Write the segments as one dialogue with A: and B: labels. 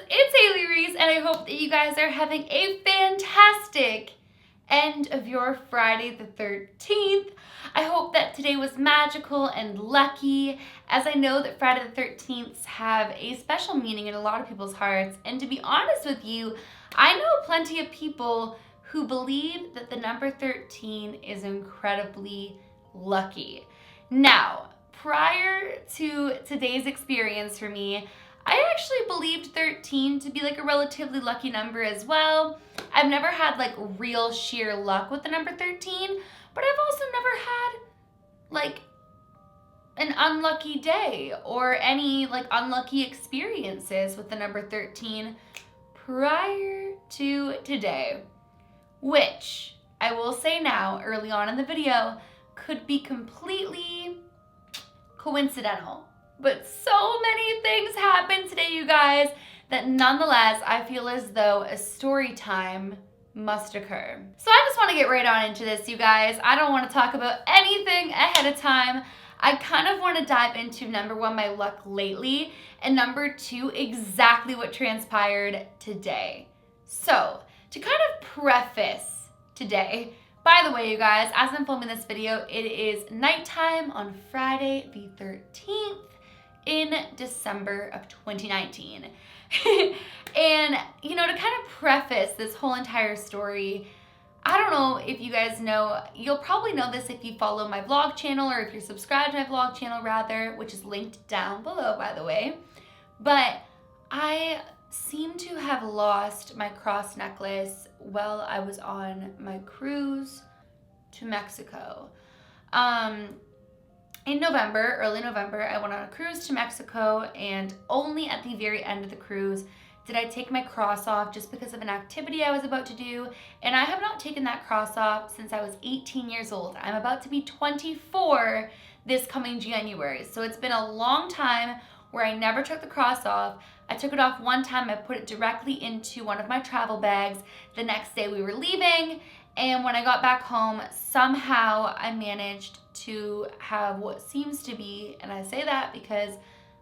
A: it's Hailey Reese, and I hope that you guys are having a fantastic end of your Friday the 13th. I hope that today was magical and lucky, as I know that Friday the 13th have a special meaning in a lot of people's hearts. And to be honest with you, I know plenty of people who believe that the number 13 is incredibly lucky. Now, prior to today's experience for me, I actually believed 13 to be like a relatively lucky number as well. I've never had like real sheer luck with the number 13, but I've also never had like an unlucky day or any like unlucky experiences with the number 13 prior to today, which I will say now early on in the video could be completely coincidental. But so many things happened today, you guys, that nonetheless, I feel as though a story time must occur. So I just want to get right on into this, you guys. I don't want to talk about anything ahead of time. I kind of want to dive into number one, my luck lately, and number two, exactly what transpired today. So to kind of preface today, by the way, you guys, as I'm filming this video, it is nighttime on Friday the 13th. In December of 2019. And, you know, to kind of preface this whole entire story, I don't know if you guys know, you'll probably know this if you follow my vlog channel, or if you're subscribed to my vlog channel rather, which is linked down below, by the way. But I seem to have lost my cross necklace while I was on my cruise to Mexico. In November, early November, I went on a cruise to Mexico, and only at the very end of the cruise did I take my cross off just because of an activity I was about to do, and I have not taken that cross off since I was 18 years old. I'm about to be 24 this coming January, so it's been a long time where I never took the cross off. I took it off one time, I put it directly into one of my travel bags. The next day we were leaving, and when I got back home, somehow I managed to have what seems to be, and I say that because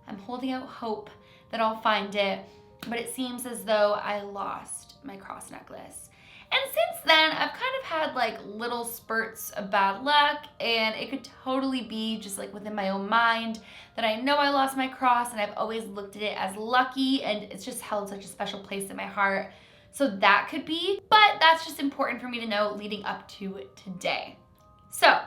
A: I'm holding out hope that I'll find it, but it seems as though I lost my cross necklace. And since then, I've kind of had like little spurts of bad luck, and it could totally be just like within my own mind that I know I lost my cross, and I've always looked at it as lucky, and it's just held such a special place in my heart. So that could be, but that's just important for me to know leading up to today. So,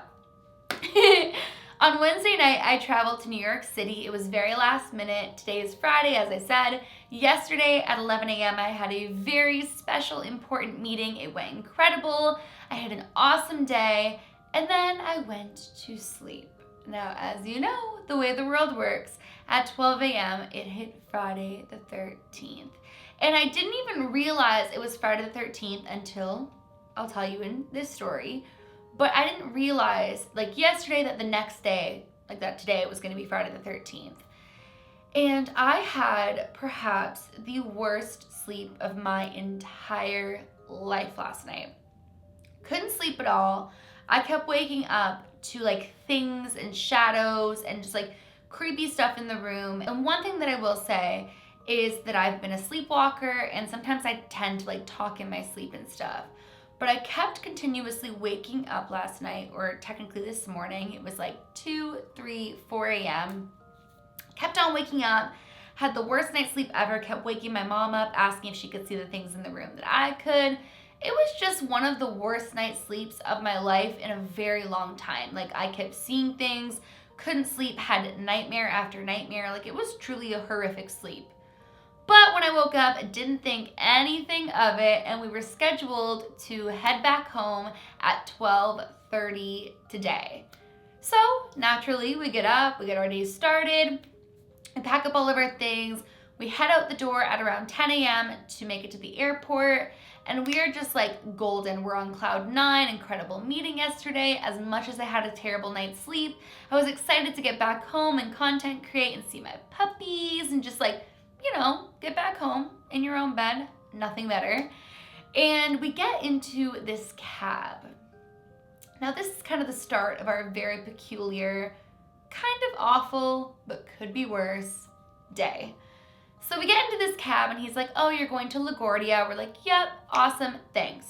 A: on Wednesday night, I traveled to New York City. It was very last minute. Today is Friday, as I said. Yesterday at 11 a.m., I had a very special, important meeting. It went incredible. I had an awesome day, and then I went to sleep. Now, as you know, the way the world works, at 12 a.m., it hit Friday the 13th. And I didn't even realize it was Friday the 13th until, I'll tell you in this story, but I didn't realize, like yesterday, that the next day, like that today, it was going to be Friday the 13th. And I had perhaps the worst sleep of my entire life last night. Couldn't sleep at all. I kept waking up to like things and shadows and just like creepy stuff in the room. And one thing that I will say is that I've been a sleepwalker, and sometimes I tend to like talk in my sleep and stuff. But I kept continuously waking up last night, or technically this morning. It was like 2, 3, 4 a.m. Kept on waking up, had the worst night's sleep ever, kept waking my mom up, asking if she could see the things in the room that I could. It was just one of the worst night sleeps of my life in a very long time. Like, I kept seeing things, couldn't sleep, had nightmare after nightmare. Like, it was truly a horrific sleep. But when I woke up, I didn't think anything of it, and we were scheduled to head back home at 12:30 today. So naturally, we get up, we get our day started, we pack up all of our things, we head out the door at around 10 a.m. to make it to the airport, and we are just like golden. We're on cloud 9, incredible meeting yesterday. As much as I had a terrible night's sleep, I was excited to get back home and content create and see my puppies and just like, you know, get back home in your own bed, nothing better. And we get into this cab. Now this is kind of the start of our very peculiar, kind of awful, but could be worse, day. So we get into this cab and he's like, oh, you're going to LaGuardia. We're like, yep, awesome, thanks.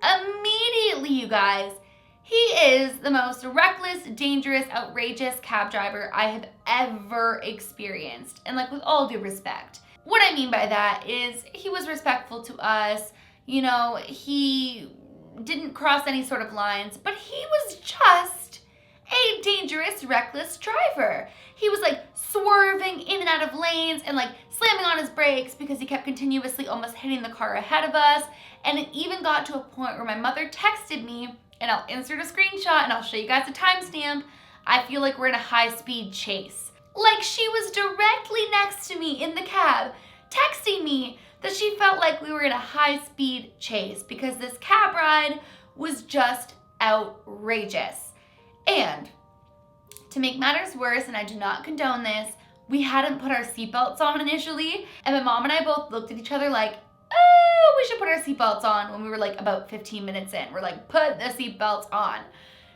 A: Immediately, you guys, he is the most reckless, dangerous, outrageous cab driver I have ever experienced. And like, with all due respect. What I mean by that is he was respectful to us. You know, he didn't cross any sort of lines, but he was just a dangerous, reckless driver. He was like swerving in and out of lanes and like slamming on his brakes because he kept continuously almost hitting the car ahead of us. And it even got to a point where my mother texted me, and I'll insert a screenshot and I'll show you guys a timestamp. I feel like we're in a high-speed chase. Like she was directly next to me in the cab, texting me that she felt like we were in a high-speed chase because this cab ride was just outrageous. And to make matters worse, and I do not condone this, we hadn't put our seatbelts on initially, and my mom and I both looked at each other like, oh, we should put our seatbelts on when we were like about 15 minutes in. We're like, put the seatbelts on.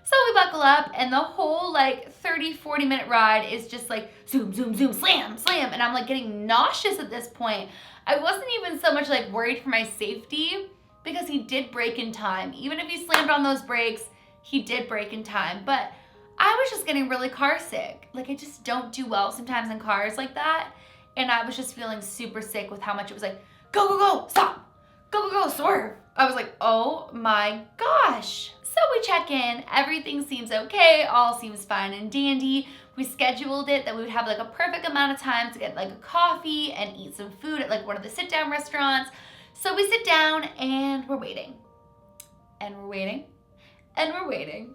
A: So we buckle up, and the whole like 30-40 minute ride is just like zoom, zoom, zoom, slam, slam, and I'm like getting nauseous at this point. I wasn't even so much like worried for my safety because he did brake in time. Even if he slammed on those brakes, he did brake in time. But I was just getting really car sick. Like I just don't do well sometimes in cars like that. And I was just feeling super sick with how much it was like, go, go, go, stop, go, go, go, swerve. I was like, oh my gosh. So we check in, everything seems okay, all seems fine and dandy. We scheduled it that we would have like a perfect amount of time to get like a coffee and eat some food at like one of the sit down restaurants. So we sit down and we're waiting. And we're waiting. And we're waiting.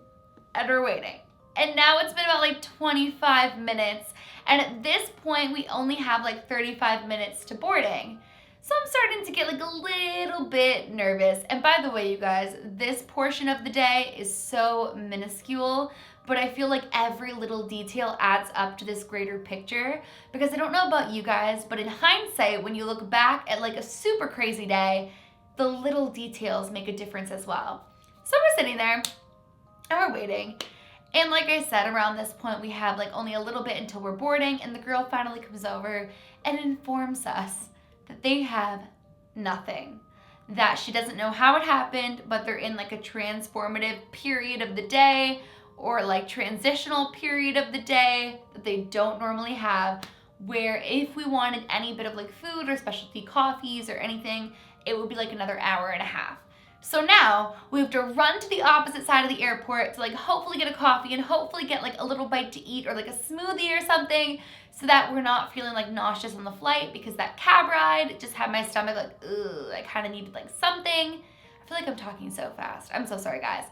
A: And we're waiting. And now it's been about like 25 minutes. And at this point, we only have like 35 minutes to boarding. So I'm starting to get like a little bit nervous. And by the way, you guys, this portion of the day is so minuscule, but I feel like every little detail adds up to this greater picture. Because I don't know about you guys, but in hindsight, when you look back at like a super crazy day, the little details make a difference as well. So we're sitting there and we're waiting. And like I said, around this point, we have like only a little bit until we're boarding, and the girl finally comes over and informs us that they have nothing. That she doesn't know how it happened, but they're in like a transformative period of the day or like transitional period of the day that they don't normally have, where if we wanted any bit of like food or specialty coffees or anything, it would be like another hour and a half. So now we have to run to the opposite side of the airport to like hopefully get a coffee and hopefully get like a little bite to eat or like a smoothie or something, so that we're not feeling like nauseous on the flight, because that cab ride just had my stomach like, ugh, I kind of needed like something. I feel like I'm talking so fast. I'm so sorry, guys.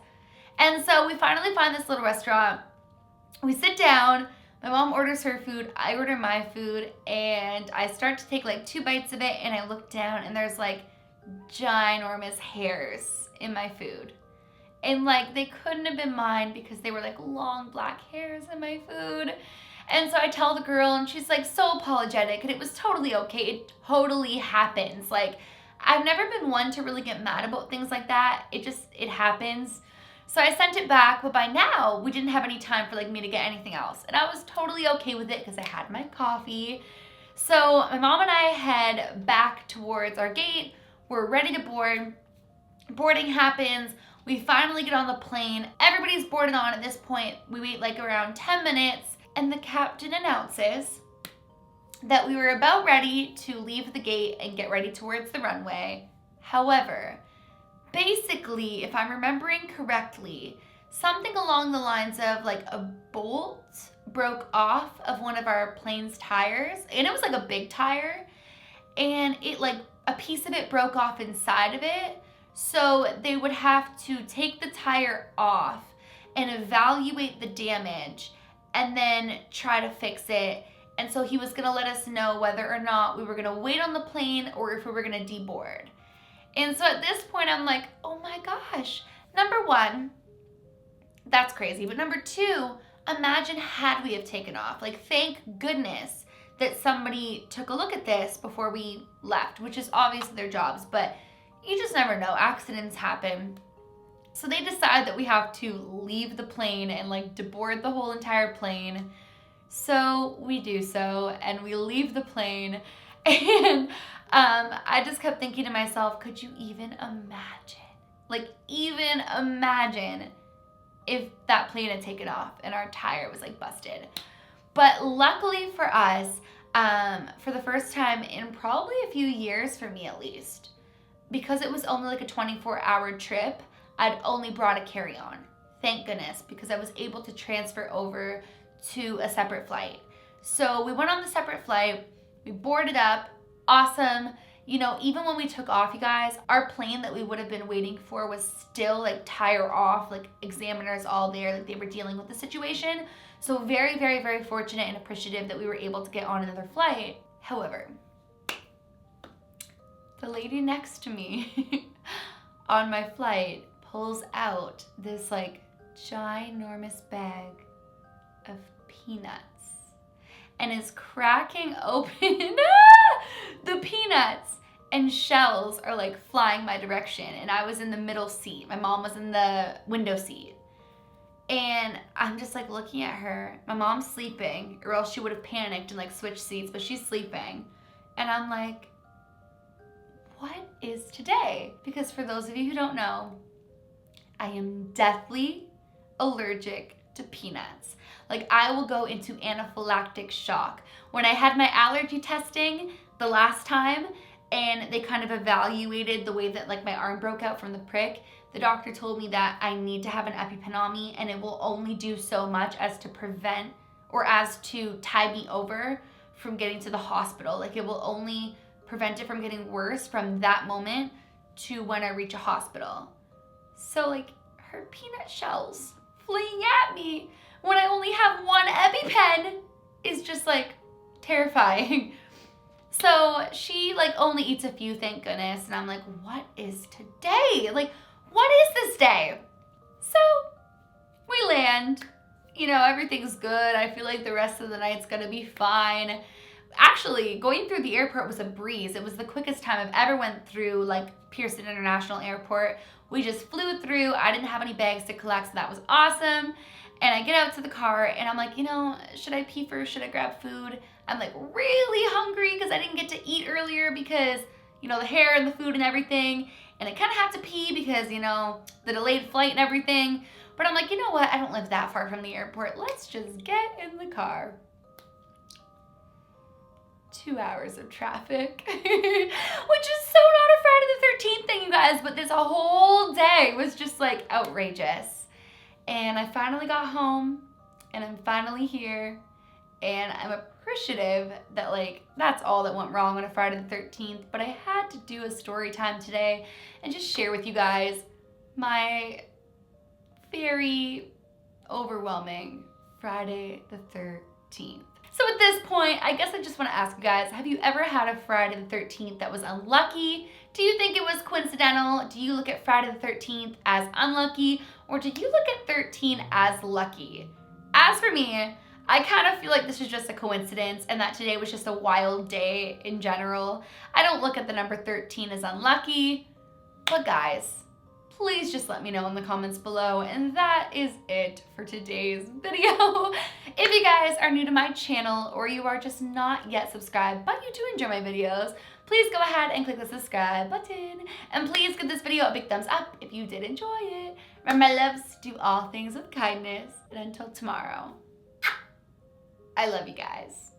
A: And so we finally find this little restaurant. We sit down. My mom orders her food. I order my food. And I start to take like 2 bites of it. And I look down and there's like ginormous hairs in my food. And like they couldn't have been mine because they were like long black hairs in my food. And so I tell the girl, and she's like so apologetic, and it was totally okay. It totally happens. Like, I've never been one to really get mad about things like that. It happens. So I sent it back, but by now we didn't have any time for like me to get anything else. And I was totally okay with it because I had my coffee. So my mom and I head back towards our gate. We're ready to board. Boarding happens. We finally get on the plane. Everybody's boarded on at this point. We wait like around 10 minutes. And the captain announces that we were about ready to leave the gate and get ready towards the runway. However, basically, if I'm remembering correctly, something along the lines of like a bolt broke off of one of our plane's tires. And it was like a big tire. And it like a piece of it broke off inside of it. So they would have to take the tire off and evaluate the damage and then try to fix it. And so he was gonna let us know whether or not we were gonna wait on the plane or if we were gonna deboard. And so at this point, I'm like, oh my gosh. Number one, that's crazy. But number two, imagine had we have taken off. Like, thank goodness that somebody took a look at this before we left, which is obviously their jobs, but you just never know. Accidents happen. So they decide that we have to leave the plane and like deboard the whole entire plane. So we do so, and we leave the plane, And I just kept thinking to myself, could you even imagine? Like, even imagine if that plane had taken off and our tire was like busted. But luckily for us, for the first time in probably a few years, for me at least, because it was only like a 24-hour trip, I'd only brought a carry-on. Thank goodness, because I was able to transfer over to a separate flight. So we went on the separate flight, we boarded up, awesome. You know, even when we took off, you guys, our plane that we would have been waiting for was still like tire off, like examiners all there, like they were dealing with the situation. So very, very, very fortunate and appreciative that we were able to get on another flight. However, the lady next to me on my flight pulls out this like ginormous bag of peanuts and is cracking open the peanuts, and shells are like flying my direction, and I was in the middle seat. My mom was in the window seat. And I'm just like looking at her. My mom's sleeping, or else she would have panicked and like switched seats, but she's sleeping. And I'm like, what is today? Because for those of you who don't know, I am deathly allergic to peanuts. Like, I will go into anaphylactic shock. When I had my allergy testing the last time, and they kind of evaluated the way that like my arm broke out from the prick, the doctor told me that I need to have an EpiPen on me, and it will only do so much as to prevent or as to tide me over from getting to the hospital. Like, it will only prevent it from getting worse from that moment to when I reach a hospital. So like, her peanut shells fleeing at me when I only have one EpiPen is just like terrifying. So she like only eats a few, thank goodness. And I'm like, what is today? Like, what is this day? So we land, you know, everything's good. I feel like the rest of the night's gonna be fine. Actually, going through the airport was a breeze. It was the quickest time I've ever went through like Pearson International Airport. We just flew through. I didn't have any bags to collect, so that was awesome. And I get out to the car and I'm like, you know, should I pee first? Should I grab food? I'm like really hungry because I didn't get to eat earlier because, you know, the hair and the food and everything. And I kind of have to pee because, you know, the delayed flight and everything. But I'm like, you know what? I don't live that far from the airport. Let's just get in the car. 2 hours of traffic, which is so not a Friday the 13th thing, you guys, but this whole day was just like outrageous. And I finally got home, and I'm finally here, and I'm appreciative that like that's all that went wrong on a Friday the 13th, but I had to do a story time today and just share with you guys my very overwhelming Friday the 13th. So at this point, I guess I just want to ask you guys, have you ever had a Friday the 13th that was unlucky? Do you think it was coincidental? Do you look at Friday the 13th as unlucky? Or do you look at 13 as lucky? As for me, I kind of feel like this is just a coincidence and that today was just a wild day in general. I don't look at the number 13 as unlucky. But guys, please just let me know in the comments below. And that is it for today's video. If you guys are new to my channel or you are just not yet subscribed, but you do enjoy my videos, please go ahead and click the subscribe button. And please give this video a big thumbs up if you did enjoy it. Remember, my loves, do all things with kindness. And until tomorrow, I love you guys.